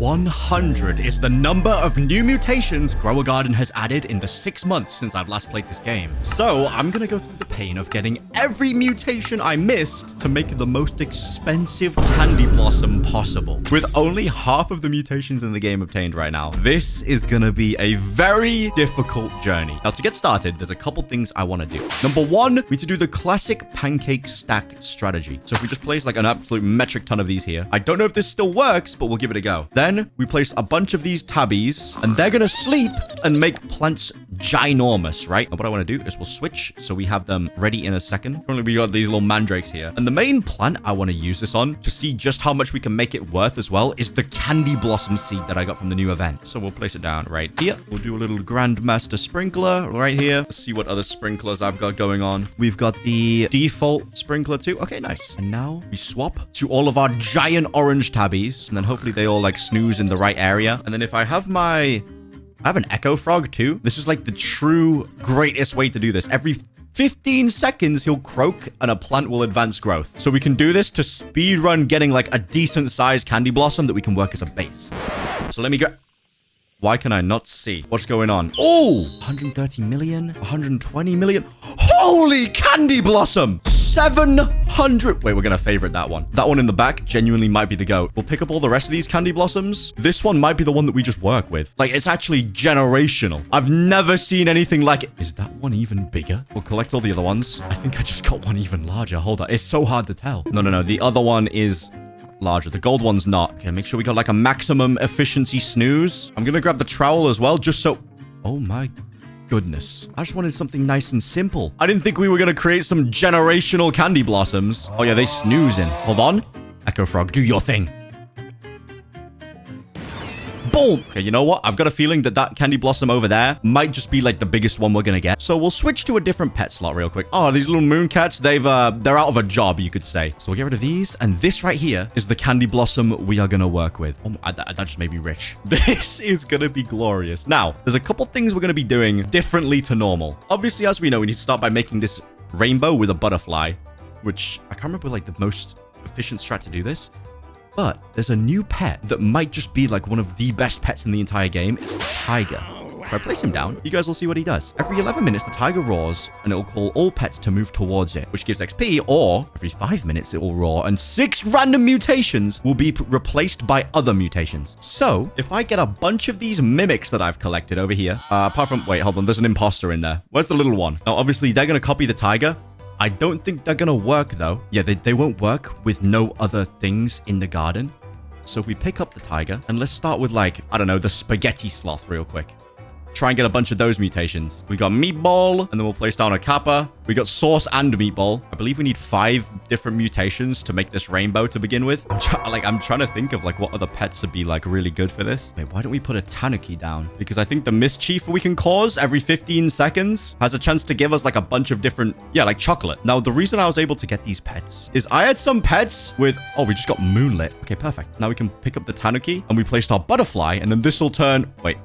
100 is the number of new mutations Grower Garden has added in the 6 months since I've last played this game. So I'm gonna go through the pain of getting every mutation I missed to make the most expensive candy blossom possible. With only half of the mutations in the game obtained right now, this is gonna be a very difficult journey. Now to get started, there's a couple things I want to do. Number one, we need to do the classic pancake stack strategy. So if we just place like an absolute metric ton of these here, I don't know if this still works, but we'll give it a go. Then we place a bunch of these tabbies and they're gonna sleep and make plants ginormous, right? And what I want to do is we'll switch so we have them ready in a second. Currently we got these little mandrakes here. And the main plant I want to use this on to see just how much we can make it worth as well is the candy blossom seed that I got from the new event. So we'll place it down right here. We'll do a little Grandmaster sprinkler right here. Let's see what other sprinklers I've got going on. We've got the default sprinkler too. Okay, nice. And now we swap to all of our giant orange tabbies. And then hopefully they all like snooze in the right area. And then if I have I have an echo frog too. This is like the true greatest way to do this. Every 15 seconds, he'll croak and a plant will advance growth. So we can do this to speedrun getting like a decent sized candy blossom that we can work as a base. So let me go. Why can I not see what's going on? Oh, 130 million, 120 million. Holy candy blossom. 700. Wait, we're going to favorite that one. That one in the back genuinely might be the GOAT. We'll pick up all the rest of these candy blossoms. This one might be the one that we just work with. Like, it's actually generational. I've never seen anything like it. Is that one even bigger? We'll collect all the other ones. I think I just got one even larger. Hold on. It's so hard to tell. No. The other one is larger. The gold one's not. Okay, make sure we got like a maximum efficiency snooze. I'm going to grab the trowel as well, just so... Oh my goodness. I just wanted something nice and simple. I didn't think we were going to create some generational candy blossoms. Oh yeah, they snoozing. Hold on. Echo Frog, do your thing. Boom. Okay, you know what? I've got a feeling that candy blossom over there might just be like the biggest one we're gonna get. So we'll switch to a different pet slot real quick. Oh, these little moon cats, they're out of a job, you could say. So we'll get rid of these. And this right here is the candy blossom we are gonna work with. Oh, that just made me rich. This is gonna be glorious. Now, there's a couple things we're gonna be doing differently to normal. Obviously, as we know, we need to start by making this rainbow with a butterfly, which I can't remember like the most efficient strat to do this. But there's a new pet that might just be like one of the best pets in the entire game. It's the tiger. If I place him down, you guys will see what he does. Every 11 minutes, the tiger roars, and it will call all pets to move towards it, which gives XP, or every 5 minutes, it will roar, and 6 random mutations will be replaced by other mutations. So, if I get a bunch of these mimics that I've collected over here, apart from... Wait, hold on. There's an imposter in there. Where's the little one? Now, obviously, they're going to copy the tiger. I don't think they're gonna work though. Yeah, they won't work with no other things in the garden. So if we pick up the tiger, and let's start with like, I don't know, the spaghetti sloth real quick. Try and get a bunch of those mutations. We got meatball, and then we'll place down a kappa. We got sauce and meatball. I believe we need 5 different mutations to make this rainbow to begin with. I'm trying to think of like what other pets would be like really good for this. Wait, why don't we put a tanuki down? Because I think the mischief we can cause every 15 seconds has a chance to give us like a bunch of different, yeah, like chocolate. Now, the reason I was able to get these pets is I had some pets with, oh, we just got moonlit. Okay, perfect. Now we can pick up the tanuki and we placed our butterfly, and then this will turn, wait.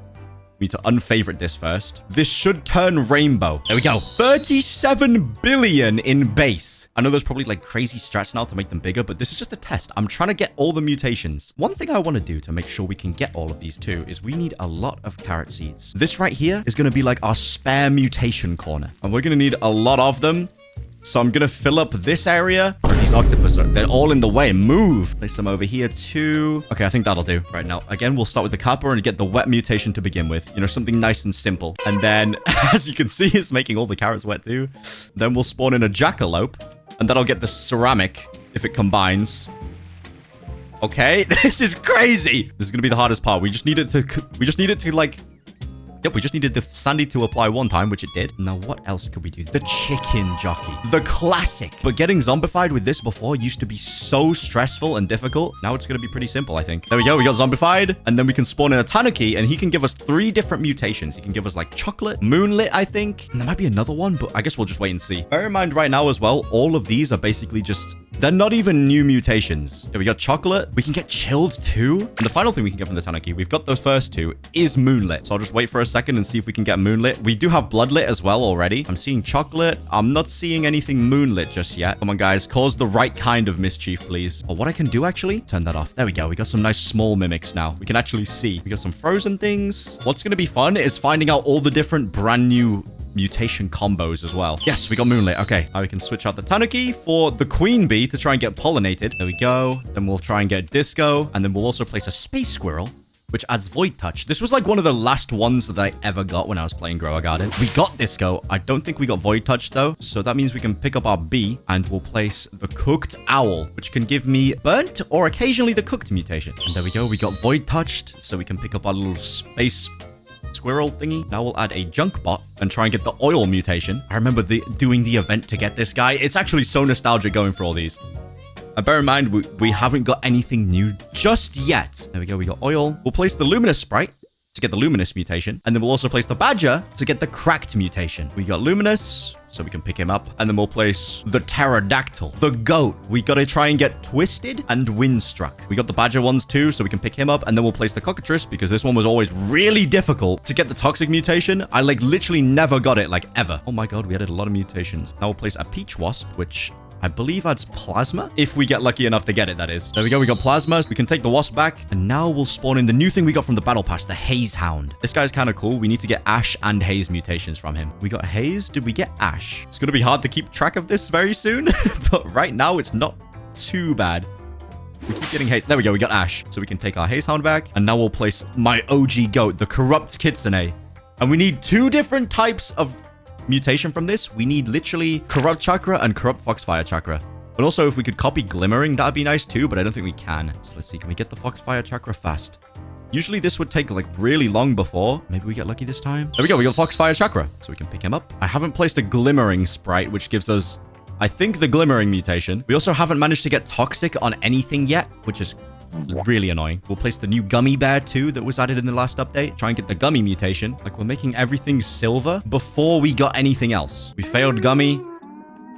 We need to unfavorite this first. This should turn rainbow. There we go. 37 billion in base. I know there's probably like crazy strats now to make them bigger, but this is just a test. I'm trying to get all the mutations. One thing I want to do to make sure we can get all of these too is we need a lot of carrot seeds. This right here is going to be like our spare mutation corner, and we're going to need a lot of them. So I'm going to fill up this area. These octopus, they're all in the way. Move. Place them over here too. Okay, I think that'll do. Right now, again, we'll start with the kappa and get the wet mutation to begin with. You know, something nice and simple. And then, as you can see, it's making all the carrots wet too. Then we'll spawn in a jackalope. And that'll get the ceramic if it combines. Okay, this is crazy. This is going to be the hardest part. We just need it to like... Yep, we just needed the sandy to apply one time, which it did. Now, what else could we do? The chicken jockey. The classic. But getting zombified with this before used to be so stressful and difficult. Now it's going to be pretty simple, I think. There we go. We got zombified. And then we can spawn in a tanuki, and he can give us 3 different mutations. He can give us, like, chocolate, moonlit, I think. And there might be another one, but I guess we'll just wait and see. Bear in mind right now as well, all of these are basically just They're not even new mutations. Yeah, we got chocolate. We can get chilled too. And the final thing we can get from the Tanuki, we've got those first two, is moonlit. So I'll just wait for a second and see if we can get moonlit. We do have bloodlit as well already. I'm seeing chocolate. I'm not seeing anything moonlit just yet. Come on, guys. Cause the right kind of mischief, please. Or what I can do, actually, turn that off. There we go. We got some nice small mimics now. We can actually see. We got some frozen things. What's going to be fun is finding out all the different brand new mutation combos as well. Yes, we got moonlit. Okay, now we can switch out the Tanuki for the queen bee to try and get pollinated. There we go. Then we'll try and get disco, and then we'll also place a space squirrel, which adds void touch. This was like one of the last ones that I ever got when I was playing Grower Garden. We got disco. I don't think we got void touch though, so that means we can pick up our bee, and we'll place the cooked owl, which can give me burnt or occasionally the cooked mutation. And there we go. We got void touched, so we can pick up our little space squirrel thingy. Now we'll add a junk bot and try and get the oil mutation. I remember doing the event to get this guy. It's actually so nostalgic going for all these. Bear in mind, we haven't got anything new just yet. There we go. We got oil. We'll place the luminous sprite to get the luminous mutation. And then we'll also place the badger to get the cracked mutation. We got luminous, so we can pick him up. And then we'll place the pterodactyl, the goat. We got to try and get twisted and windstruck. We got the badger ones too, so we can pick him up. And then we'll place the cockatrice, because this one was always really difficult to get the toxic mutation. I like literally never got it, like ever. Oh my god, we added a lot of mutations. Now we'll place a peach wasp, which I believe adds plasma. If we get lucky enough to get it, that is. There we go. We got plasma. We can take the wasp back. And now we'll spawn in the new thing we got from the battle pass, the haze hound. This guy's kind of cool. We need to get ash and haze mutations from him. We got haze. Did we get ash? It's going to be hard to keep track of this very soon. But right now, it's not too bad. We keep getting haze. There we go. We got ash. So we can take our haze hound back. And now we'll place my OG goat, the corrupt kitsune. And we need 2 different types of mutation from this. We need literally corrupt chakra and corrupt foxfire chakra. And also, if we could copy glimmering, that'd be nice too, but I don't think we can. So let's see. Can we get the foxfire chakra fast? Usually this would take like really long before. Maybe we get lucky this time. There we go. We got foxfire chakra, so we can pick him up. I haven't placed a glimmering sprite, which gives us, I think, the glimmering mutation. We also haven't managed to get toxic on anything yet, which is really annoying. We'll place the new gummy bear too that was added in the last update. Try and get the gummy mutation. Like, we're making everything silver before we got anything else. We failed gummy.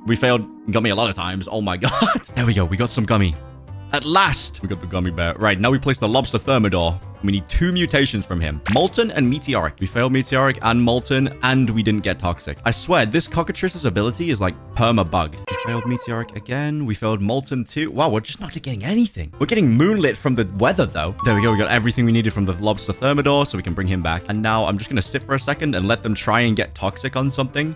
We failed gummy a lot of times. Oh my god. There we go. We got some gummy. At last, we got the gummy bear. Right, now we place the lobster thermidor. We need 2 mutations from him. Molten and meteoric. We failed meteoric and molten, and we didn't get toxic. I swear, this cockatrice's ability is like perma-bugged. We failed meteoric again. We failed molten too. Wow, we're just not getting anything. We're getting moonlit from the weather, though. There we go. We got everything we needed from the lobster thermidor, so we can bring him back. And now I'm just going to sit for a second and let them try and get toxic on something.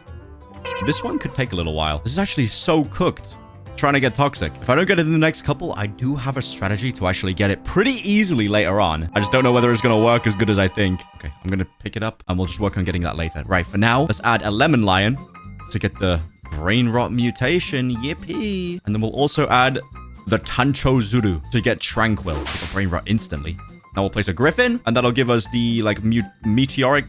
This one could take a little while. This is actually so cooked. Trying to get toxic. If I don't get it in the next couple, I do have a strategy to actually get it pretty easily later on. I just don't know whether it's going to work as good as I think. Okay, I'm going to pick it up and we'll just work on getting that later. Right, for now, let's add a lemon lion to get the brain rot mutation. Yippee. And then we'll also add the Tancho Zuru to get tranquil. Get the brain rot instantly. Now we'll place a griffin and that'll give us the like meteoric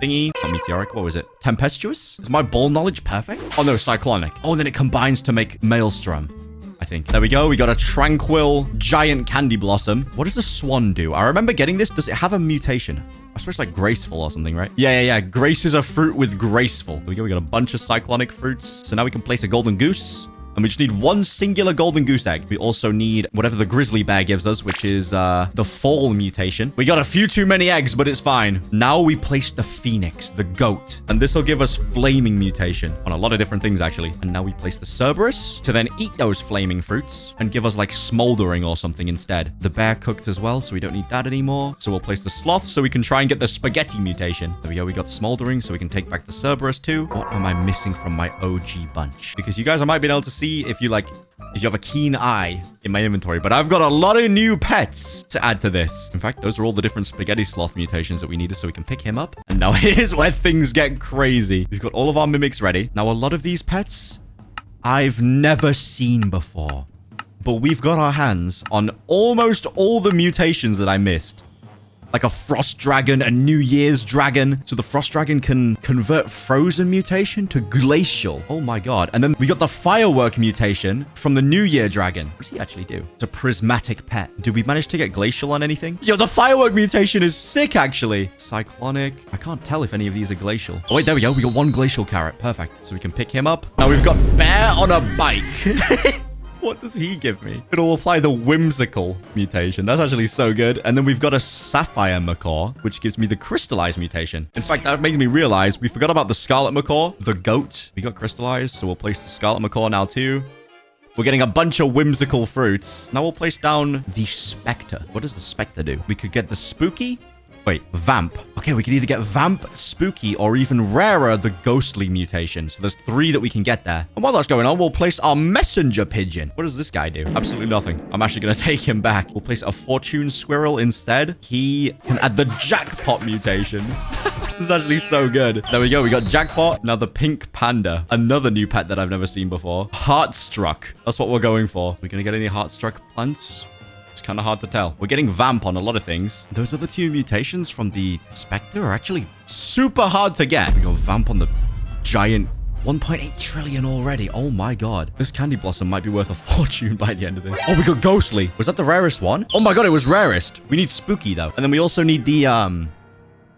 thingy. Not meteoric. What was it? Tempestuous? Is my ball knowledge perfect? Oh, no. Cyclonic. Oh, and then it combines to make Maelstrom, I think. There we go. We got a tranquil giant candy blossom. What does the swan do? I remember getting this. Does it have a mutation? I suppose like graceful or something, right? Yeah. Grace is a fruit with graceful. There we go. We got a bunch of cyclonic fruits. So now we can place a golden goose. And we just need 1 singular golden goose egg. We also need whatever the grizzly bear gives us, which is the fall mutation. We got a few too many eggs, but it's fine. Now we place the phoenix, the goat. And this will give us flaming mutation on a lot of different things, actually. And now we place the Cerberus to then eat those flaming fruits and give us like smoldering or something instead. The bear cooked as well, so we don't need that anymore. So we'll place the sloth so we can try and get the spaghetti mutation. There we go. We got smoldering, so we can take back the Cerberus too. What am I missing from my OG bunch? Because you guys, I might be able to see if you have a keen eye in my inventory, but I've got a lot of new pets to add to this. In fact, those are all the different spaghetti sloth mutations that we needed, so we can pick him up. And now here's where things get crazy. We've got all of our mimics ready. Now, a lot of these pets I've never seen before, but we've got our hands on almost all the mutations that I missed. Like a frost dragon, a New Year's dragon. So the frost dragon can convert frozen mutation to glacial. Oh my god. And then we got the firework mutation from the New Year dragon. What does he actually do? It's a prismatic pet. Did we manage to get glacial on anything? Yo, the firework mutation is sick, actually. Cyclonic. I can't tell if any of these are glacial. Oh, wait, there we go. We got 1 glacial carrot. Perfect. So we can pick him up. Now we've got bear on a bike. What does he give me? It'll apply the whimsical mutation. That's actually so good. And then we've got a sapphire macaw, which gives me the crystallized mutation. In fact, that made me realize we forgot about the scarlet macaw, the goat. We got crystallized, so we'll place the scarlet macaw now too. We're getting a bunch of whimsical fruits. Now we'll place down the spectre. What does the spectre do? We could get the spooky. Wait, vamp. Okay, we could either get vamp, spooky, or even rarer, the ghostly mutation. So there's 3 that we can get there. And while that's going on, we'll place our messenger pigeon. What does this guy do? Absolutely nothing. I'm actually going to take him back. We'll place a fortune squirrel instead. He can add the jackpot mutation. This is actually so good. There we go. We got jackpot. Now the pink panda. Another new pet that I've never seen before. Heartstruck. That's what we're going for. We're going to get any heartstruck plants? It's kind of hard to tell. We're getting vamp on a lot of things. Those other 2 mutations from the spectre are actually super hard to get. We got vamp on the giant 1.8 trillion already. Oh my god. This candy blossom might be worth a fortune by the end of this. Oh, we got ghostly. Was that the rarest one? Oh my god, it was rarest. We need spooky though. And then we also need the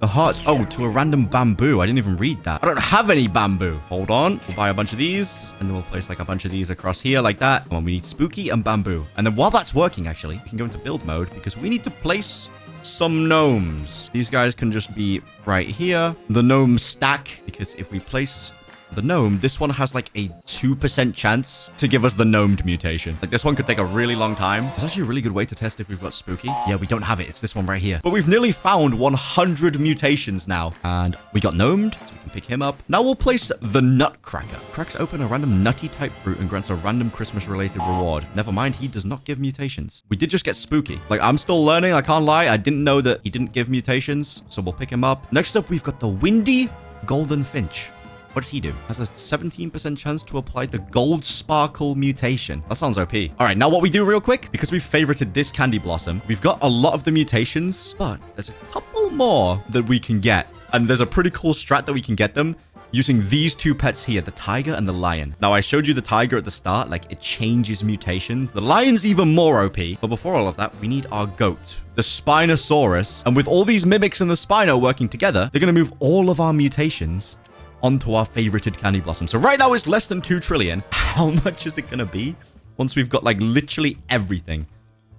heart. Oh, to a random bamboo. I didn't even read that. I don't have any bamboo. Hold on. We'll buy a bunch of these. And then we'll place like a bunch of these across here like that. Come on, we need spooky and bamboo. And then while that's working, actually, we can go into build mode because we need to place some gnomes. These guys can just be right here. The gnome stack. Because if we place the gnome, this one has like a 2% chance to give us the gnomed mutation. Like this one could take a really long time. It's actually a really good way to test if we've got spooky. Yeah, we don't have it. It's this one right here. But we've nearly found 100 mutations now. And we got gnomed, so we can pick him up. Now we'll place the nutcracker. Cracks open a random nutty type fruit and grants a random Christmas related reward. Never mind, he does not give mutations. We did just get spooky. Like I'm still learning. I can't lie. I didn't know that he didn't give mutations. So we'll pick him up. Next up, we've got the windy golden finch. What does he do? Has a 17% chance to apply the gold sparkle mutation. That sounds OP. All right, now what we do real quick, because we've favorited this candy blossom, we've got a lot of the mutations, but there's a couple more that we can get. And there's a pretty cool strat that we can get them using these 2 pets here, the tiger and the lion. Now, I showed you the tiger at the start, like it changes mutations. The lion's even more OP. But before all of that, we need our goat, the Spinosaurus. And with all these mimics and the Spino working together, they're going to move all of our mutations onto our favorited candy blossom. So right now it's less than 2 trillion. How much is it gonna be once we've got like literally everything?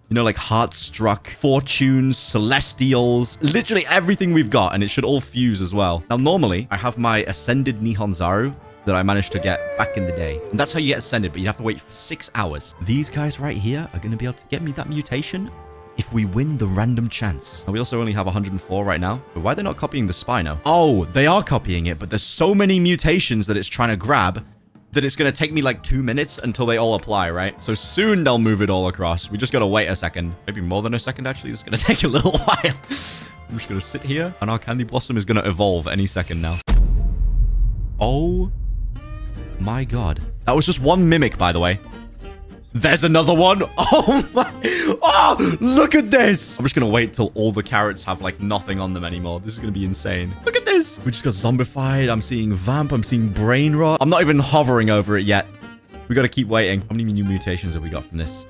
You know, like Heartstruck, Fortunes, Celestials, literally everything we've got, and it should all fuse as well. Now normally I have my Ascended Nihon Zaru that I managed to get back in the day. And that's how you get Ascended, but you have to wait for 6 hours. These guys right here are gonna be able to get me that mutation if we win the random chance. And we also only have 104 right now. But why are they not copying the Spino? Oh, they are copying it, but there's so many mutations that it's trying to grab that it's going to take me like 2 minutes until they all apply, right? So soon they'll move it all across. We just got to wait a second. Maybe more than a second, actually. It's going to take a little while. I'm just going to sit here, and our candy blossom is going to evolve any second now. Oh my god. That was just one mimic, by the way. There's another one. Oh my. Oh, look at this. I'm just going to wait till all the carrots have like nothing on them anymore. This is going to be insane. Look at this. We just got zombified. I'm seeing vamp. I'm seeing brain rot. I'm not even hovering over it yet. We got to keep waiting. How many new mutations have we got from this?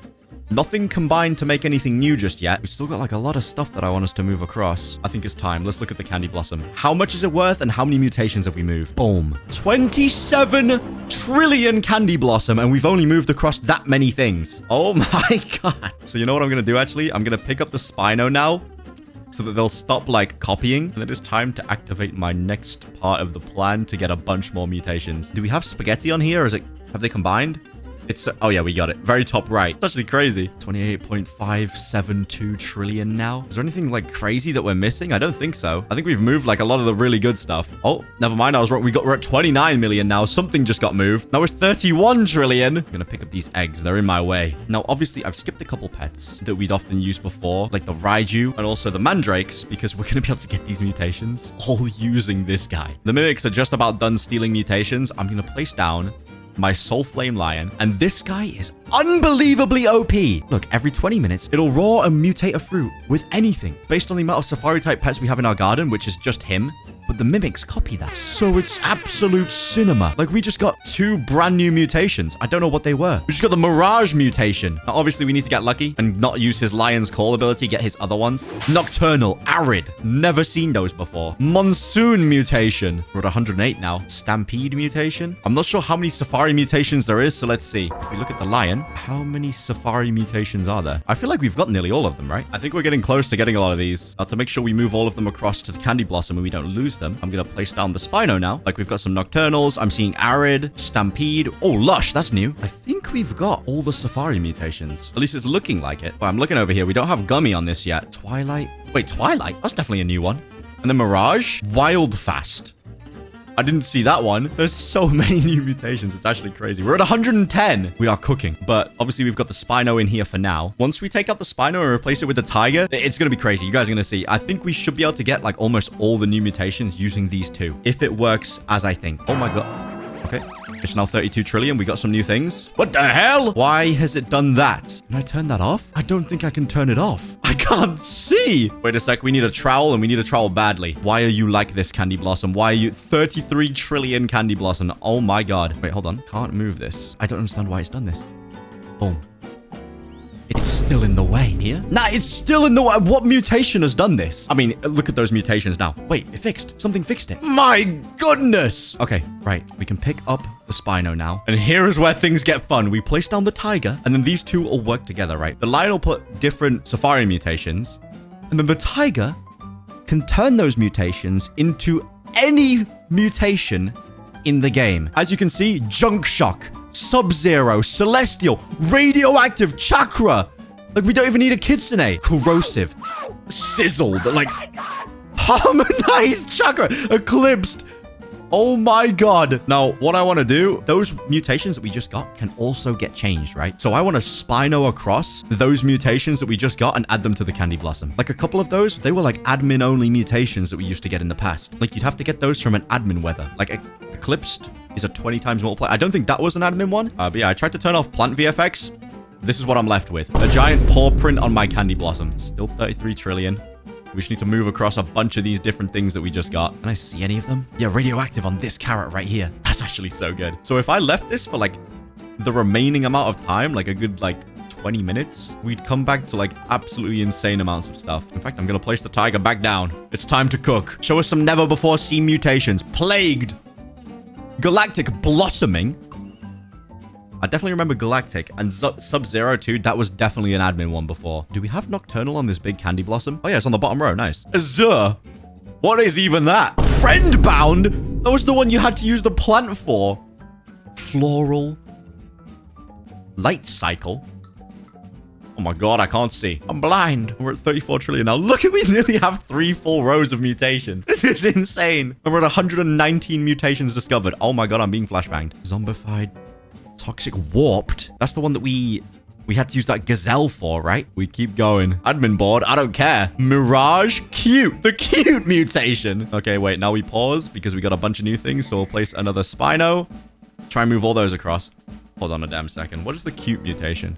Nothing combined to make anything new just yet. We still got like a lot of stuff that I want us to move across. I think it's time. Let's look at the candy blossom. How much is it worth and how many mutations have we moved? Boom. 27 trillion candy blossom, and we've only moved across that many things. Oh my god. So you know what I'm going to do actually? I'm going to pick up the Spino now so that they'll stop like copying. And then it's time to activate my next part of the plan to get a bunch more mutations. Do we have spaghetti on here or have they combined? It's, oh yeah, we got it. Very top right. It's actually crazy. 28.572 trillion now. Is there anything like crazy that we're missing? I don't think so. I think we've moved like a lot of the really good stuff. Oh, never mind. I was wrong. We're at 29 million now. Something just got moved. Now it's 31 trillion. I'm gonna pick up these eggs. They're in my way. Now, obviously, I've skipped a couple pets that we'd often use before, like the Raiju and also the Mandrakes, because we're gonna be able to get these mutations all using this guy. The Mimics are just about done stealing mutations. I'm gonna place down my Soul Flame Lion, and this guy is unbelievably OP. Look, every 20 minutes, it'll roar and mutate a fruit with anything. Based on the amount of Safari-type pets we have in our garden, which is just him, but the mimics copy that. So it's absolute cinema. Like, we just got 2 brand new mutations. I don't know what they were. We just got the Mirage mutation. Now, obviously, we need to get lucky and not use his Lion's Call ability, get his other ones. Nocturnal, Arid. Never seen those before. Monsoon mutation. We're at 108 now. Stampede mutation. I'm not sure how many Safari mutations there is, so let's see. If we look at the Lion, how many Safari mutations are there? I feel like we've got nearly all of them, right? I think we're getting close to getting a lot of these. Now, to make sure we move all of them across to the Candy Blossom and we don't lose them, I'm going to place down the Spino now. Like, we've got some Nocturnals. I'm seeing Arid, Stampede. Oh, Lush. That's new. I think we've got all the Safari mutations. At least it's looking like it. But I'm looking over here. We don't have Gummy on this yet. Twilight. Wait, Twilight? That's definitely a new one. And then Mirage. Wild Fast. I didn't see that one. There's so many new mutations. It's actually crazy. We're at 110. We are cooking. But obviously, we've got the Spino in here for now. Once we take out the Spino and replace it with the Tiger, it's going to be crazy. You guys are going to see. I think we should be able to get like almost all the new mutations using these 2. If it works as I think. Oh my god. Okay. It's now 32 trillion. We got some new things. What the hell? Why has it done that? Can I turn that off? I don't think I can turn it off. I can't see. Wait a sec. We need a trowel and we need a trowel badly. Why are you like this, Candy Blossom? Why are you 33 trillion Candy Blossom? Oh my god. Wait, hold on. Can't move this. I don't understand why it's done this. Boom. It's still in the way here. Nah, it's still in the way. What mutation has done this? I mean, look at those mutations now. Wait, it fixed. Something fixed it. My goodness. Okay, right. We can pick up the Spino now. And here is where things get fun. We place down the Tiger, and then these 2 will work together, right? The Lion will put different Safari mutations, and then the Tiger can turn those mutations into any mutation in the game. As you can see, Junk Shock, Sub-Zero, Celestial, Radioactive, Chakra. Like, we don't even need a Kitsune. Corrosive, Sizzled, like, Harmonized Chakra, Eclipsed. Oh my god. Now, what I want to do, those mutations that we just got can also get changed, right? So I want to Spino across those mutations that we just got and add them to the Candy Blossom. Like, a couple of those, they were like admin-only mutations that we used to get in the past. Like, you'd have to get those from an admin weather. Like, Eclipsed is a 20 times multiplier. I don't think that was an admin one. But yeah, I tried to turn off plant VFX. This is what I'm left with. A giant paw print on my Candy Blossom. Still 33 trillion. We just need to move across a bunch of these different things that we just got. Can I see any of them? Yeah, radioactive on this carrot right here. That's actually so good. So if I left this for like the remaining amount of time, like a good like 20 minutes, we'd come back to like absolutely insane amounts of stuff. In fact, I'm going to place the Tiger back down. It's time to cook. Show us some never before seen mutations. Plagued. Galactic Blossoming. I definitely remember Galactic and Sub-Zero too. That was definitely an admin one before. Do we have Nocturnal on this big Candy Blossom? Oh yeah, it's on the bottom row. Nice. Azure. What is even that? Friend Bound? That was the one you had to use the plant for. Floral. Light Cycle. Oh my god, I can't see. I'm blind. We're at 34 trillion now. Look at, we nearly have 3 full rows of mutations. This is insane. And we're at 119 mutations discovered. Oh my god, I'm being flashbanged. Zombified. Toxic Warped. That's the one that we had to use that Gazelle for, right? We keep going. Admin board. I don't care. Mirage. Cute. The cute mutation. Okay, wait. Now we pause because we got a bunch of new things. So we'll place another Spino. Try and move all those across. Hold on a damn second. What is the cute mutation?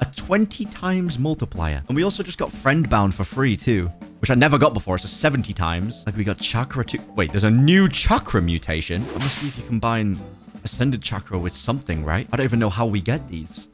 A 20 times multiplier. And we also just got Friend Bound for free too, which I never got before. It's a 70 times. Like, we got Chakra too. Wait, there's a new Chakra mutation. That must be if you combine Ascended Chakra with something, right? I don't even know how we get these.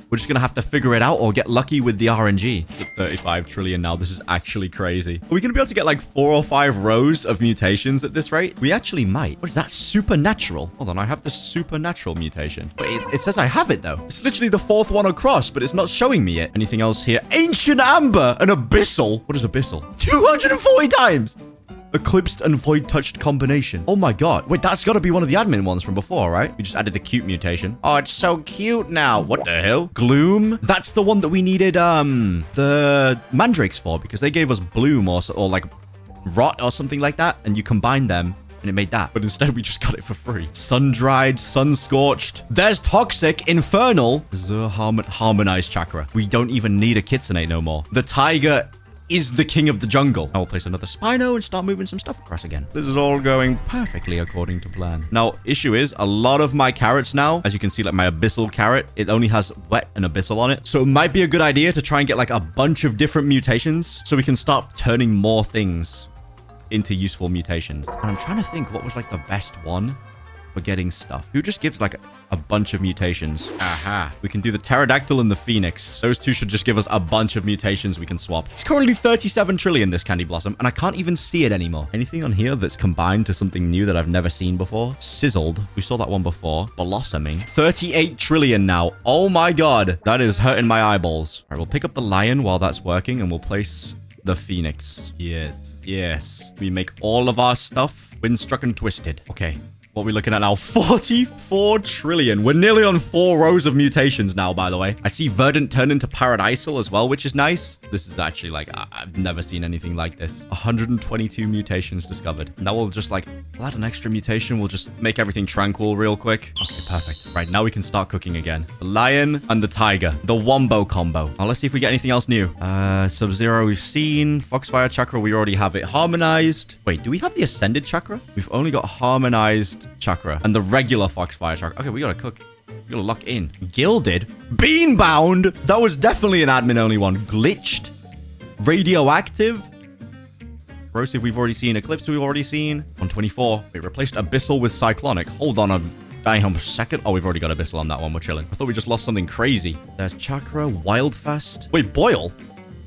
We're just gonna have to figure it out or get lucky with the RNG. It's at 35 trillion now. This is actually crazy. Are we gonna be able to get like 4 or 5 rows of mutations at this rate? We actually might. What is that? Supernatural. Hold on, I have the Supernatural mutation. Wait, it says I have it though. It's literally the 4th one across, but it's not showing me it. Anything else here? Ancient Amber and Abyssal. What is Abyssal? 240 times. Eclipsed and Void Touched combination. Oh my god. Wait, that's got to be one of the admin ones from before, right? We just added the cute mutation. Oh, it's so cute now. What the hell? Gloom? That's the one that we needed the mandrakes for, because they gave us bloom or like rot or something like that, and you combine them and it made that. But instead we just got it for free. Sun-dried, sun-scorched. There's toxic, infernal. Harmonized chakra. We don't even need a Kitsune no more. The tiger is the king of the jungle. I will place another Spino and start moving some stuff across again. This is all going perfectly according to plan. Now, issue is, a lot of my carrots now, as you can see, like my abyssal carrot, it only has wet and abyssal on it. So it might be a good idea to try and get like a bunch of different mutations so we can start turning more things into useful mutations. And I'm trying to think what was like the best one for getting stuff. Who just gives like a bunch of mutations? Aha. We can do the pterodactyl and the phoenix. Those two should just give us a bunch of mutations we can swap. It's currently 37 trillion, this candy blossom, and I can't even see it anymore. Anything on here that's combined to something new that I've never seen before? Sizzled. We saw that one before. Blossoming. 38 trillion now. Oh my god. That is hurting my eyeballs. All right, we'll pick up the lion while that's working, and we'll place the phoenix. Yes. Yes. We make all of our stuff windstruck and twisted. Okay. What are we looking at now? 44 trillion. We're nearly on 4 rows of mutations now, by the way. I see Verdant turn into Paradisal as well, which is nice. This is actually like, I've never seen anything like this. 122 mutations discovered. Now we'll just like, we'll add an extra mutation. We'll just make everything tranquil real quick. Okay, perfect. Right, now we can start cooking again. The lion and the tiger. The wombo combo. Now let's see if we get anything else new. Sub-Zero we've seen. Foxfire chakra, we already have it harmonized. Wait, do we have the ascended chakra? We've only got harmonized chakra and the regular foxfire chakra. Okay, we gotta cook. We gotta lock in. Gilded. Beanbound. That was definitely an admin only one. Glitched. Radioactive. Corrosive we've already seen. Eclipse we've already seen. 124. We replaced Abyssal with Cyclonic. Hold on a damn second. Oh, we've already got Abyssal on that one. We're chilling. I thought we just lost something crazy. There's chakra. Wildfast. Wait, boil?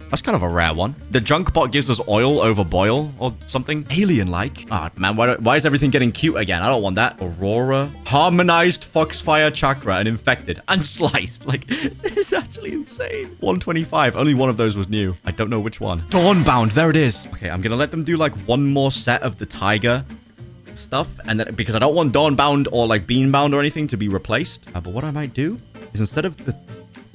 That's kind of a rare one. The junk bot gives us oil over boil or something alien-like. Ah, man, why is everything getting cute again? I don't want that. Aurora. Harmonized Foxfire Chakra and infected and sliced. Like, this is actually insane. 125. Only one of those was new. I don't know which one. Dawnbound. There it is. Okay, I'm going to let them do like one more set of the tiger stuff. And then, because I don't want Dawnbound or like Beanbound or anything to be replaced. But what I might do is instead of the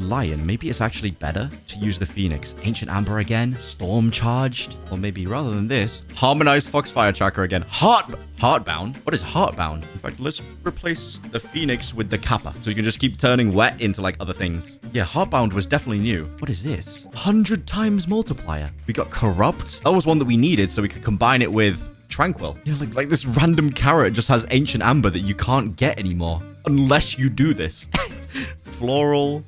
lion, maybe it's actually better to use the phoenix. Ancient amber again, storm charged, or maybe rather than this, harmonized foxfire chakra again. Heartbound. What is heartbound? In fact, let's replace the phoenix with the kappa, so you can just keep turning wet into like other things. Yeah, heartbound was definitely new. What is this? 100 times multiplier. We got corrupt. That was one that we needed, so we could combine it with tranquil. Yeah, like this random carrot just has ancient amber that you can't get anymore unless you do this. Floral,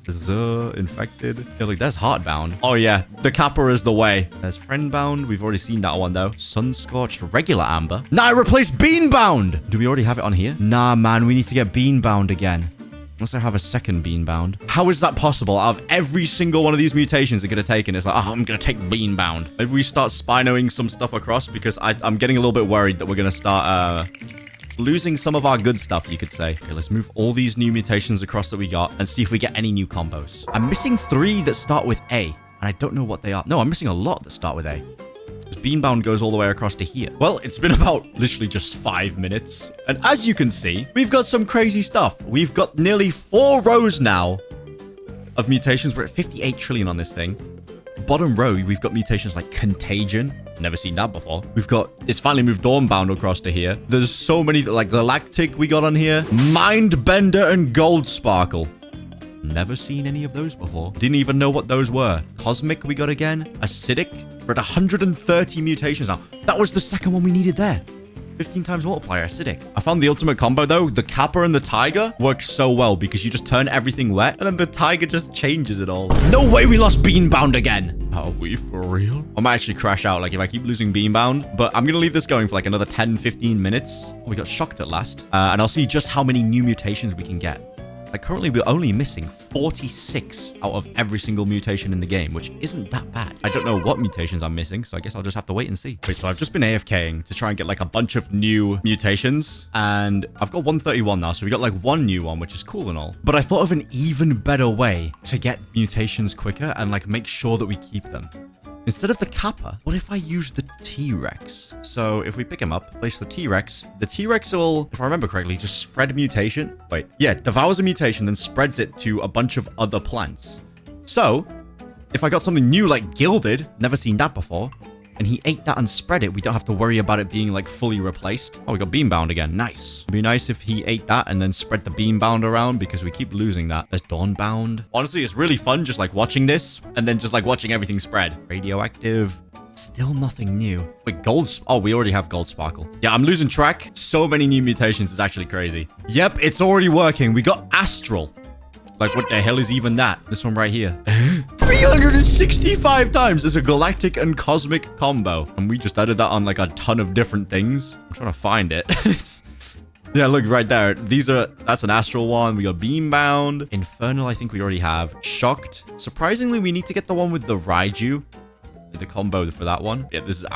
infected. Yeah, like there's heartbound. Oh yeah, the kappa is the way. There's friendbound. We've already seen that one though. Sunscorched, regular amber. Now I replaced beanbound. Do we already have it on here? Nah, man, we need to get beanbound again. Unless I have a second beanbound. How is that possible? Out of every single one of these mutations it could have taken, it's like, oh, I'm gonna take beanbound. Maybe we start spinoing some stuff across because I'm getting a little bit worried that we're gonna start losing some of our good stuff, you could say. Okay, let's move all these new mutations across that we got and see if we get any new combos. I'm missing 3 that start with A, and I don't know what they are. No, I'm missing a lot that start with A. Because Beanbound goes all the way across to here. Well, it's been about literally just 5 minutes. And as you can see, we've got some crazy stuff. We've got nearly 4 rows now of mutations. We're at 58 trillion on this thing. Bottom row, we've got mutations like Contagion. Never seen that before. We've got, it's finally moved Dawnbound across to here. There's so many, like Galactic we got on here. Mindbender and Gold Sparkle. Never seen any of those before. Didn't even know what those were. Cosmic we got again. Acidic. We're at 130 mutations now. That was the second one we needed there. 15 times multiplier, acidic. I found the ultimate combo though. The kappa and the tiger works so well because you just turn everything wet and then the tiger just changes it all. No way we lost Beanbound again. Are we for real? I might actually crash out like if I keep losing Beanbound, but I'm gonna leave this going for like another 10-15 minutes. Oh, we got shocked at last. And I'll see just how many new mutations we can get. Like currently we're only missing 46 out of every single mutation in the game, which isn't that bad. I don't know what mutations I'm missing, so I guess I'll just have to wait and see. Wait, so I've just been AFKing to try and get like a bunch of new mutations, and I've got 131 now, so we got like one new one, which is cool and all. But I thought of an even better way to get mutations quicker and like make sure that we keep them. Instead of the kappa, what if I use the T-Rex? So if we pick him up, place the T-Rex will, if I remember correctly, just spread mutation. Wait, yeah, devours a mutation, then spreads it to a bunch of other plants. So if I got something new like Gilded, never seen that before, and he ate that and spread it, we don't have to worry about it being like fully replaced. Oh, we got Beanbound again. Nice. It'd be nice if he ate that and then spread the Beanbound around because we keep losing that. There's Dawnbound. Honestly, it's really fun just like watching this and then just like watching everything spread. Radioactive. Still nothing new. Wait, gold. Oh, we already have Gold Sparkle. Yeah, I'm losing track. So many new mutations. It's actually crazy. Yep, it's already working. We got Astral. Like, what the hell is even that? This one right here. 3 365 times. It's a galactic and cosmic combo. And we just added that on like a ton of different things. I'm trying to find it. Yeah, look right there. That's an astral one. We got beambound. Infernal, I think we already have. Shocked. Surprisingly, we need to get the one with the Raiju. The combo for that one. Yeah, this is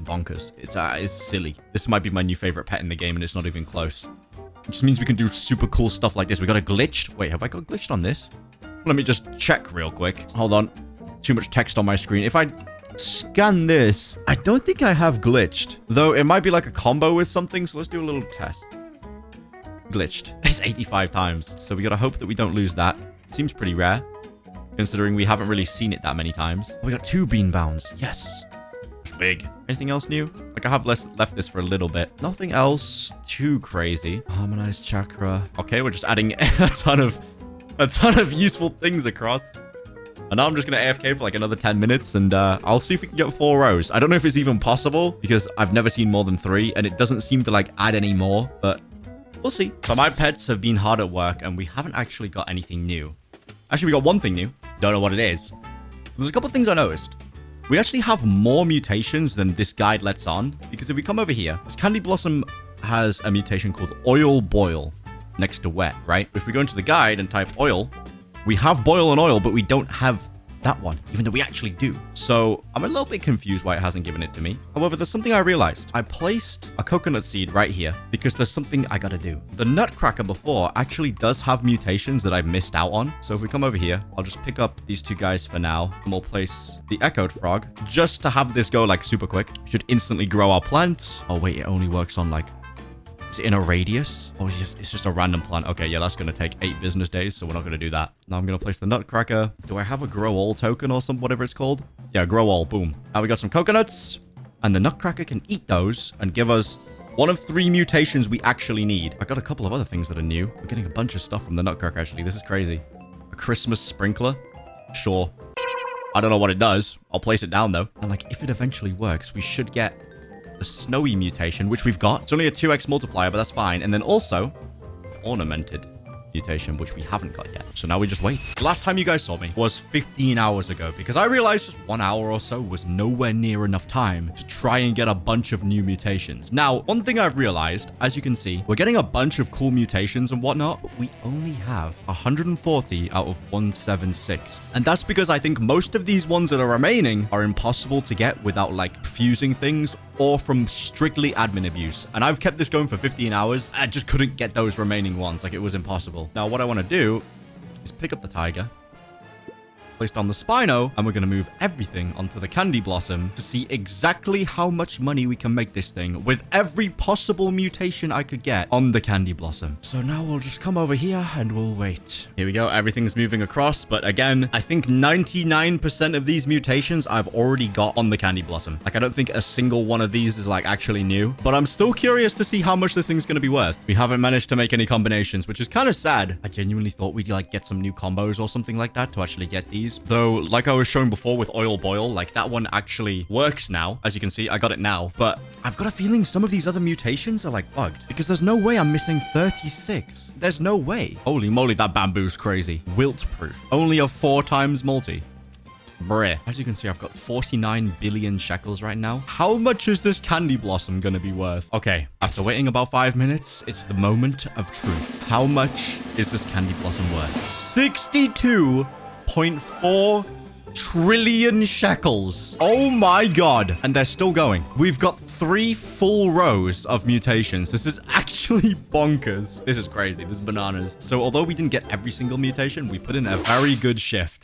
bonkers. It's silly. This might be my new favorite pet in the game, and it's not even close. It just means we can do super cool stuff like this. We got a glitched. Wait, have I got glitched on this? Let me just check real quick. Hold on. Too much text on my screen. If I scan this, I don't think I have glitched. Though it might be like a combo with something, so let's do a little test. Glitched. It's 85 times. So we gotta hope that we don't lose that. It seems pretty rare, considering we haven't really seen it that many times. We got 2 bean bounds. Yes. It's big. Anything else new? Like, I have left this for a little bit. Nothing else too crazy. Harmonized chakra. Okay, we're just adding a ton of useful things across. And now I'm just going to AFK for like another 10 minutes, and I'll see if we can get 4 rows. I don't know if it's even possible, because I've never seen more than 3, and it doesn't seem to like add any more, but we'll see. So my pets have been hard at work, and we haven't actually got anything new. Actually, we got one thing new. Don't know what it is. There's a couple of things I noticed. We actually have more mutations than this guide lets on, because if we come over here, this Candy Blossom has a mutation called Oil Boil next to Wet, right? If we go into the guide and type Oil, we have Boil and Oil, but we don't have that one, even though we actually do. So I'm a little bit confused why it hasn't given it to me. However, there's something I realized. I placed a coconut seed right here because there's something I gotta do. The Nutcracker before actually does have mutations that I missed out on. So if we come over here, I'll just pick up these 2 guys for now, and we'll place the Echoed Frog just to have this go like super quick. Should instantly grow our plants. Oh wait, it only works on like, is it in a radius? Oh, it's just a random plant. Okay, yeah, that's going to take 8 business days, so we're not going to do that. Now I'm going to place the Nutcracker. Do I have a Grow All token or some whatever it's called? Yeah, Grow All. Boom. Now we got some coconuts, and the Nutcracker can eat those and give us one of 3 mutations we actually need. I got a couple of other things that are new. We're getting a bunch of stuff from the Nutcracker, actually. This is crazy. A Christmas sprinkler? Sure. I don't know what it does. I'll place it down, though. And, like, if it eventually works, we should get the Snowy mutation, which we've got. It's only a 2x multiplier, but that's fine. And then also Ornamented mutation, which we haven't got yet. So now we just wait. The last time you guys saw me was 15 hours ago, because I realized just 1 hour or so was nowhere near enough time to try and get a bunch of new mutations. Now, one thing I've realized, as you can see, we're getting a bunch of cool mutations and whatnot, but we only have 140 out of 176. And that's because I think most of these ones that are remaining are impossible to get without like fusing things or from strictly admin abuse. And I've kept this going for 15 hours. I just couldn't get those remaining ones. Like, it was impossible. Now, what I want to do is pick up the tiger, place down the Spino, and we're going to move everything onto the Candy Blossom to see exactly how much money we can make this thing with every possible mutation I could get on the Candy Blossom. So now we'll just come over here and we'll wait. Here we go. Everything's moving across. But again, I think 99% of these mutations I've already got on the Candy Blossom. Like, I don't think a single one of these is like actually new, but I'm still curious to see how much this thing's going to be worth. We haven't managed to make any combinations, which is kind of sad. I genuinely thought we'd like get some new combos or something like that to actually get these. Though, like I was showing before with Oil Boil, like that one actually works now. As you can see, I got it now. But I've got a feeling some of these other mutations are like bugged, because there's no way I'm missing 36. There's no way. Holy moly, that bamboo's crazy. Wilt proof. Only a 4 times multi. Bruh. As you can see, I've got 49 billion shekels right now. How much is this Candy Blossom gonna be worth? Okay, after waiting about 5 minutes, it's the moment of truth. How much is this Candy Blossom worth? 62.4 trillion shekels. Oh my god. And they're still going. We've got 3 full rows of mutations. This is actually bonkers. This is crazy. This is bananas. So although we didn't get every single mutation, we put in a very good shift.